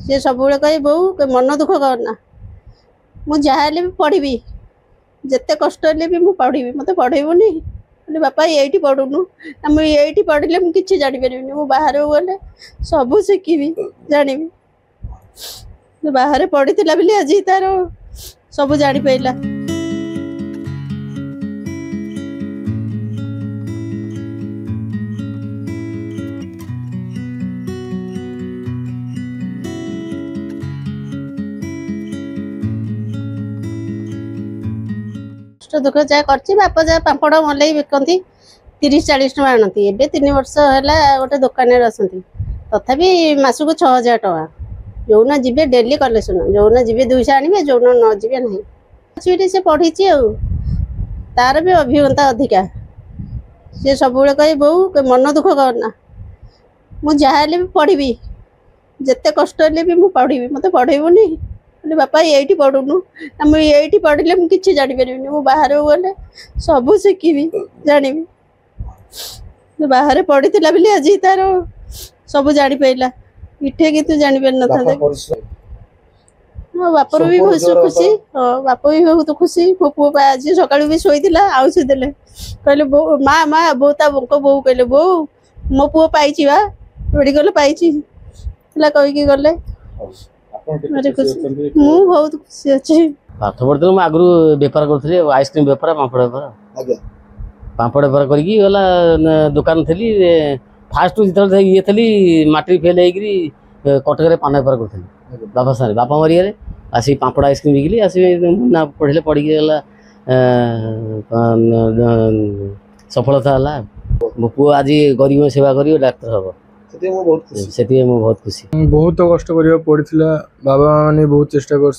सी सब कहे बहु मन दुख करना मुझे भी पढ़ी जिते कष्ट भी मुझे पढ़ी मत पढ़ेबुनि बापा ये पढ़ुनु मुझे पढ़ले मुझे जानी पारि मु बाहर गले सब शिखी जानी बाहर पढ़ी बोली आज तार सब जानी पाइला। दुख जहाँ कर बापा जहाँ पापड़ मलई बिकती 30-40 टका आनती ए 3 वर्ष है गोटे दुकान तथापि मासक 6000 टका जो जी डेली कलेक्शन जो जी 200 आने जो न जी ना से पढ़ी तार भी अभिज्ञता अधिका सी सब कहे बहु मन दुख करना मुझे भी पढ़ी जिते कष्ट भी मुझे पढ़ी मत पढ़ेबुनि बापा ये पढ़ुनु मुझे पढ़ले मुझे जानी पारि मु बाहर गले सब शिखी जानी बाहर पढ़ी बोली आज तार सब जानी पाइला इठे कि तू जानी पारि न मो बापर भी बहुत खुशी बाप भी बहुत खुशी मो पु आज सका भी शोला आउसी देले कहले माँ माँ बो ता बो कहले बो मो पु पाई बा मेडिकल पाई कहीकि गले बहुत खुशी अच्छे पाठ पढ़ी आगु बेपार करी आइसक्रीम बेपार पापड़ बेपार पापड़ बेपार करके गला दुकान थी फास्ट जो ये थी मैट्रिक फेल हो कटक पान बेपार करी बापा सारे बापा मरीगले आसिक पापड़ आइसक्रीम बिकली आसिक ना पढ़े पढ़ी गला सफलता है मो पु आज गरीब सेवा कर डाक्तर हम से बहुत खुशी बहुत कष्ट करा पड़ा बाबा मैंने बहुत चेष्टा कर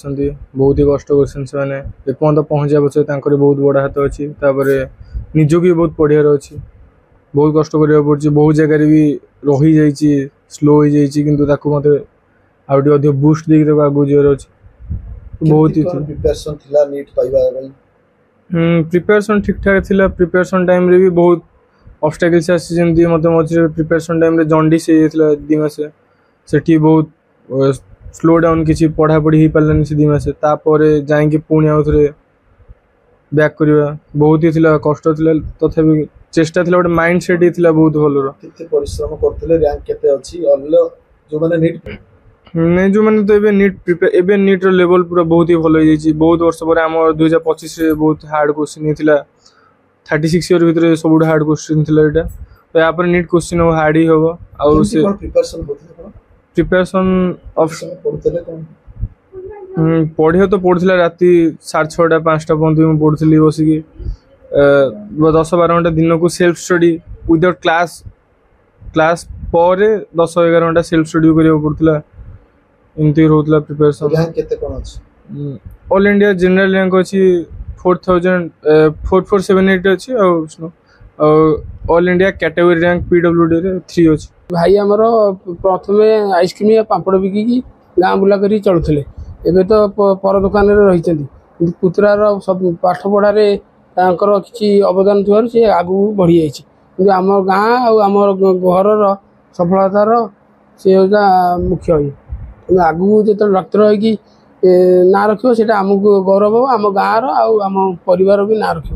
बहुत ही कष्ट कर पहुँचा पचे बहुत बड़ा हाथ अच्छी निजक भी बहुत पढ़ार अच्छी बहुत कष्ट करा पड़ी बहुत जगह भी रही जा स्लो हो जाती मत आगे बूस्ट देकी आगे जीवार अच्छे बहुत ही प्रिपेरेसन ठीक ठाक थी प्रिपेरेसन टाइम रे भी बहुत ऑब्स्टेकल्स आसी जमी मत मझे प्रिपेरेसन टाइम रे जंडिस हो 2 मास से बहुत स्लो डाउन किसी पढ़ापढ़ी हो पारानी से 2 मास जाकि पुणी आउ थे बैक करवा बहुत ही कष्ट थी तथापि चेष्टा थी गोटे माइंड सेट ही बहुत भल परिश्रम करते रैंक केते अछि अल्ल जो माने नीट नहीं जो मैंने तो नीट प्रिपेयर एवं नीट लेवल पूरा बहुत ही भल हो बहुत वर्ष पर आम 2025 बहुत हार्ड क्वेश्चन होता 36 ईयर भितर सब हार्ड क्वेश्चन थी यहाँ तो यहाँ पर नीट क्वेश्चन हार्ड ही हम प्रिपेरेसन पढ़े तो पढ़ुला राति 6:30 5टा पर्यटन पढ़ुली बसिकी 10-12 घंटा दिन को सेल्फ स्टडी विदाउट क्लास पर 10-11 घंटा सेल्फ स्टडी करा पड़ता एमती रोला preparation all India general rank अच्छी 4478 अच्छी all India category rank PWD रे 3 अच्छी भाई आमर प्रथम आइसक्रीम या पापड़ बिकी गाँ बुला कर चलुले एवं तो पर दुकान रही पुतरार सब पाठ पढ़ारे कि अवदान थोड़ा सी आगू बढ़ी जाइए आम गाँ आम घर सफलतार सी मुख्य आगू जो डाक्तर हो ना रखो आमको गौरव आम गाँव आम परिवार भी ना रखो।